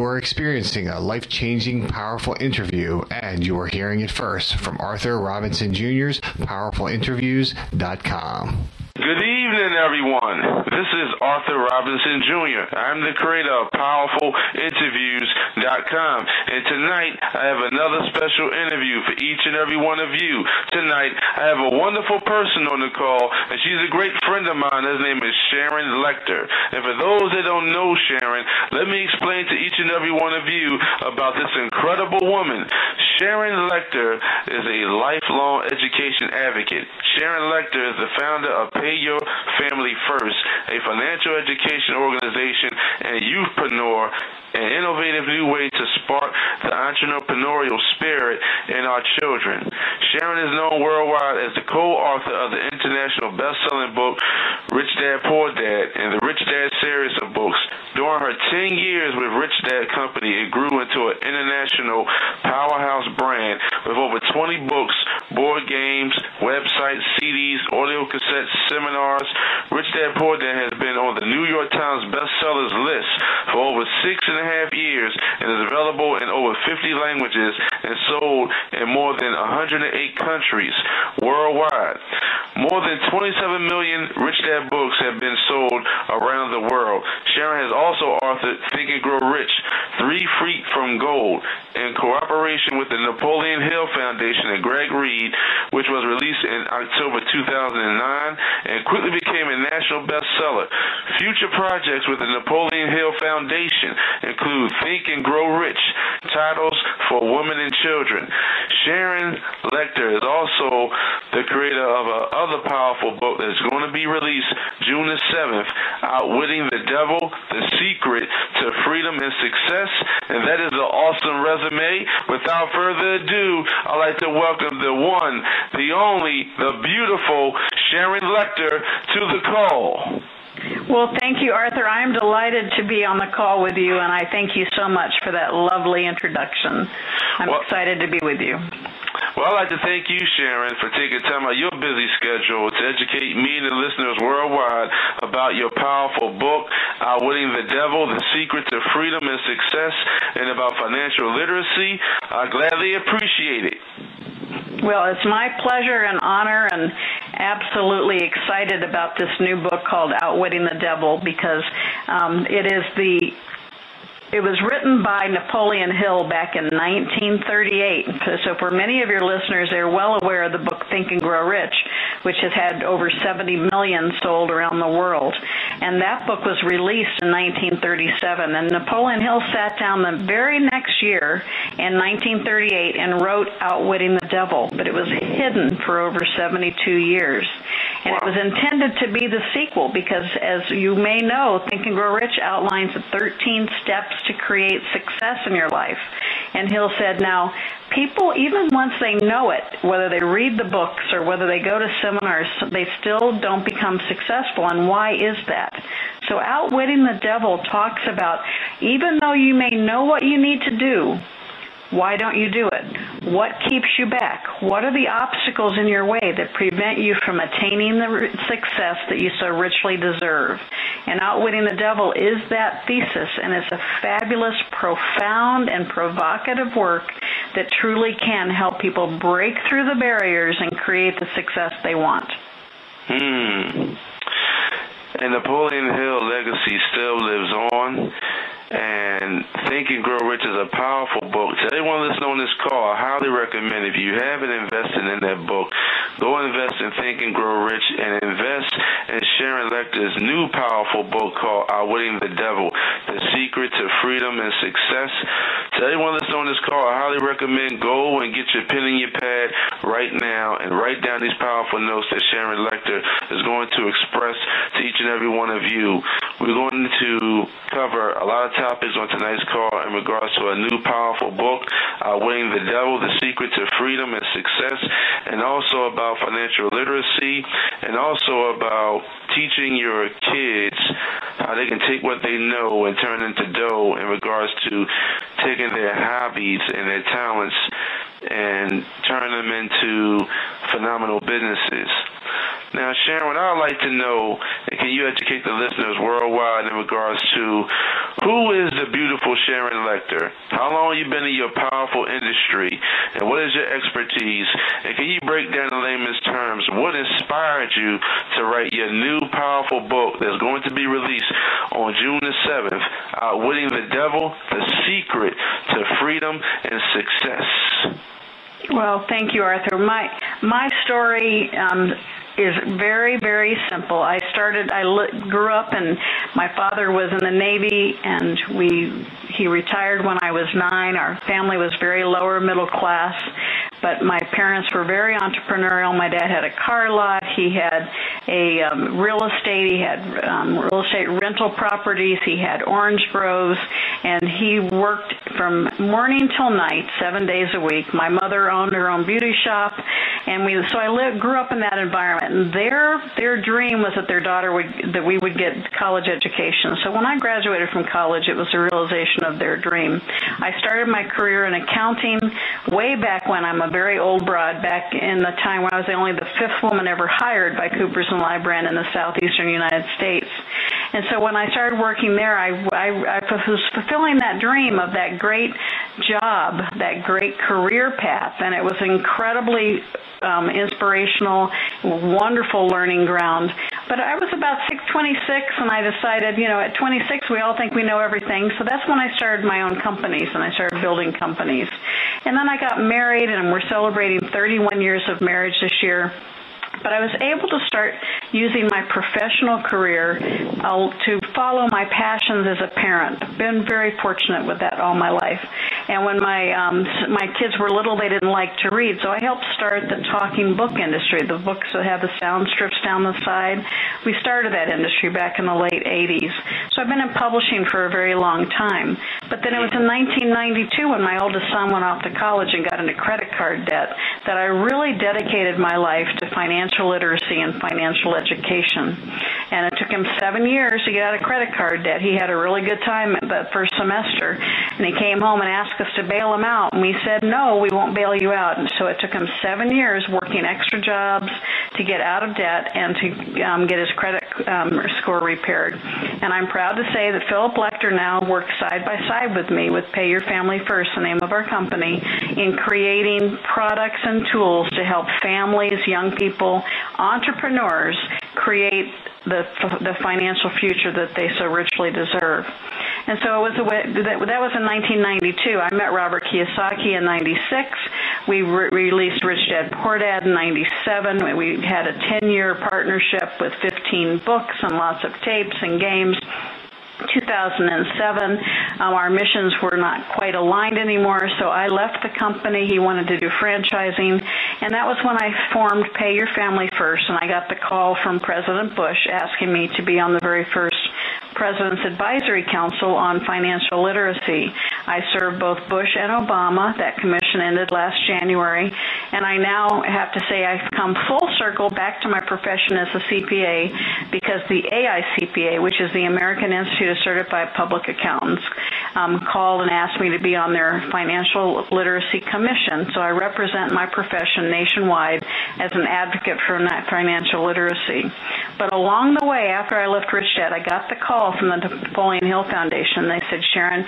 are experiencing a life-changing, powerful interview, and you are hearing it first from Arthur Robinson Jr.'s PowerfulInterviews.com. Good evening, everyone. This is Arthur Robinson Jr. I'm the creator of PowerfulInterviews.com, and tonight I have another special interview for each and every one of you. Tonight I have a wonderful person on the call, and she's a great friend of mine. His name is Sharon Lechter. And for those that don't know Sharon, let me explain to each and every one of you about this incredible woman. Sharon Lechter is a lifelong education advocate. Sharon Lechter is the founder of Pay Your Family First, a financial education organization and youthpreneur, an innovative new way to spark the entrepreneurial spirit in our children. Sharon is known worldwide as the co-author of the international best-selling book, Rich Dad, Poor Dad, and the Rich Dad series of books. During her 10 years with Rich Dad Company, it grew into an international powerhouse brand with over 20 books, board games, websites, CDs, audio cassettes, seminars. Rich Dad, Poor Dad has been on the New York Times bestsellers list for over 6.5 years and is available in over 50 languages and sold in more than 108 countries worldwide. More than 27 million Rich Dad books have been sold around the world. Sharon has also authored Think and Grow Rich, 3 Feet from Gold, in cooperation with the Napoleon Hill Foundation and Greg Reed, which was released in October 2009 and quickly became a national bestseller. Future projects with the Napoleon Hill Foundation include Think and Grow Rich, titles for women and children. Sharon Lechter is also the creator of another powerful book that is going to be released June the 7th, Outwitting the Devil, The Secret to Freedom and Success, and that is an awesome resume. Without further ado, I'd like to welcome the one, the only, the beautiful Sharon Lechter to the call. Well, thank you, Arthur. I am delighted to be on the call with you, and I thank you so much for that lovely introduction. I'm excited to be with you. Well, I'd like to thank you, Sharon, for taking time out of your busy schedule to educate me and the listeners worldwide about your powerful book, Outwitting the Devil, The Secret to Freedom and Success, and about financial literacy. I gladly appreciate it. Well, it's my pleasure and honor, and absolutely excited about this new book called Outwitting the Devil, because it was written by Napoleon Hill back in 1938. So for many of your listeners, they're well aware of the book Think and Grow Rich, which has had over 70 million sold around the world. And that book was released in 1937. And Napoleon Hill sat down the very next year in 1938 and wrote Outwitting the Devil. But it was hidden for over 72 years. And it was intended to be the sequel because, as you may know, Think and Grow Rich outlines the 13 steps to create success in your life. And Hill said, now, people, even once they know it, whether they read the books or whether they go to seminars, they still don't become successful. And why is that? So Outwitting the Devil talks about, even though you may know what you need to do, why don't you do it? What keeps you back? What are the obstacles in your way that prevent you from attaining the success that you so richly deserve? And Outwitting the Devil is that thesis, and it's a fabulous, profound, and provocative work that truly can help people break through the barriers and create the success they want. And Napoleon Hill legacy still lives on. And Think and Grow Rich is a powerful book. To anyone listening on this call, I highly recommend, if you haven't invested in that book, go invest in Think and Grow Rich and invest in Sharon Lechter's new powerful book called Outwitting the Devil, The Secret to Freedom and Success. To anyone listening on this call, I highly recommend go and get your pen and your pad right now and write down these powerful notes that Sharon Lechter is going to express to each and every one of you. We're going to cover a lot of topics on tonight's call in regards to a new powerful book, Outwitting the Devil, The Secret to Freedom and Success, and also about financial literacy, and also about teaching your kids how they can take what they know and turn into dough in regards to taking their hobbies and their talents and turn them into phenomenal businesses. Now, Sharon, what I'd like to know, and can you educate the listeners worldwide in regards to Who is the beautiful Sharon Lechter? How long have you been in your powerful industry? And what is your expertise? And can you break down in layman's terms what inspired you to write your new powerful book that's going to be released on June the 7th, Outwitting the Devil, The Secret to Freedom and Success? Well, thank you, Arthur. My story is very, very simple. I grew up, and my father was in the Navy, and he retired when I was 9. Our family was very lower middle class, but my parents were very entrepreneurial. My dad had a car lot. He had real estate. He had real estate rental properties. He had orange groves, and he worked from morning till night, 7 days a week. My mother owned her own beauty shop, and I grew up in that environment. And their dream was that their daughter we would get college education. So when I graduated from college, it was a realization of their dream. I started my career in accounting way back when. I'm a very old broad, back in the time when I was only the 5th woman ever hired by Coopers & Lybrand in the southeastern United States. And so when I started working there, I was fulfilling that dream of that great job, that great career path, and it was incredibly inspirational, wonderful learning ground. But I was about 26, and I decided, at 26, we all think we know everything. So that's when I started my own companies, and I started building companies. And then I got married, and we're celebrating 31 years of marriage this year. But I was able to start using my professional career to follow my passions as a parent. I've been very fortunate with that all my life. And when my kids were little, they didn't like to read, so I helped start the talking book industry, the books that have the sound strips down the side. We started that industry back in the late 80s. So I've been in publishing for a very long time. But then it was in 1992 when my oldest son went off to college and got into credit card debt that I really dedicated my life to financial literacy and financial education. And it took him 7 years to get out of credit card debt. He had a really good time at that first semester, and he came home and asked us to bail him out, and we said, no, we won't bail you out. And so it took him 7 years working extra jobs to get out of debt and to get his credit score repaired. And I'm proud to say that Philip Lechter now works side by side with me with Pay Your Family First, the name of our company, in creating products and tools to help families, young people, entrepreneurs create the financial future that they so richly deserve. And so that was in 1992. I met Robert Kiyosaki in 96. We released Rich Dad Poor Dad in 97. We had a 10-year partnership with 15 books and lots of tapes and games. 2007, our missions were not quite aligned anymore, so I left the company. He wanted to do franchising, and that was when I formed Pay Your Family First, and I got the call from President Bush asking me to be on the very first President's Advisory Council on Financial Literacy. I served both Bush and Obama. That commission ended last January, and I now have to say I've come full circle back to my profession as a CPA because the AICPA, which is the American Institute of Certified Public Accountants, called and asked me to be on their Financial Literacy Commission. So I represent my profession nationwide as an advocate for financial literacy. But along the way, after I left Rich Dad, I got the call from the Napoleon Hill Foundation. They said, Sharon,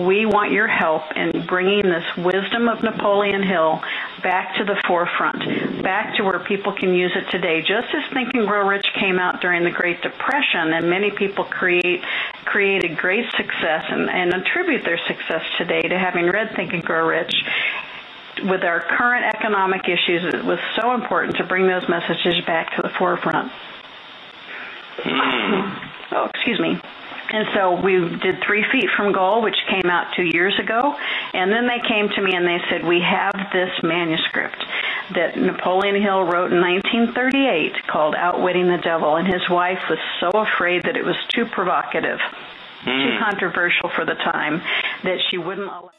we want your help in bringing this wisdom of Napoleon Hill back to the forefront, back to where people can use it today. Just as Think and Grow Rich came out during the Great Depression, and many people created great success and attribute their success today to having read Think and Grow Rich. With our current economic issues, it was so important to bring those messages back to the forefront. Oh, excuse me. And so we did 3 Feet from Goal, which came out 2 years ago. And then they came to me and they said, we have this manuscript that Napoleon Hill wrote in 1938 called Outwitting the Devil. And his wife was so afraid that it was too provocative, too controversial for the time, that she wouldn't allow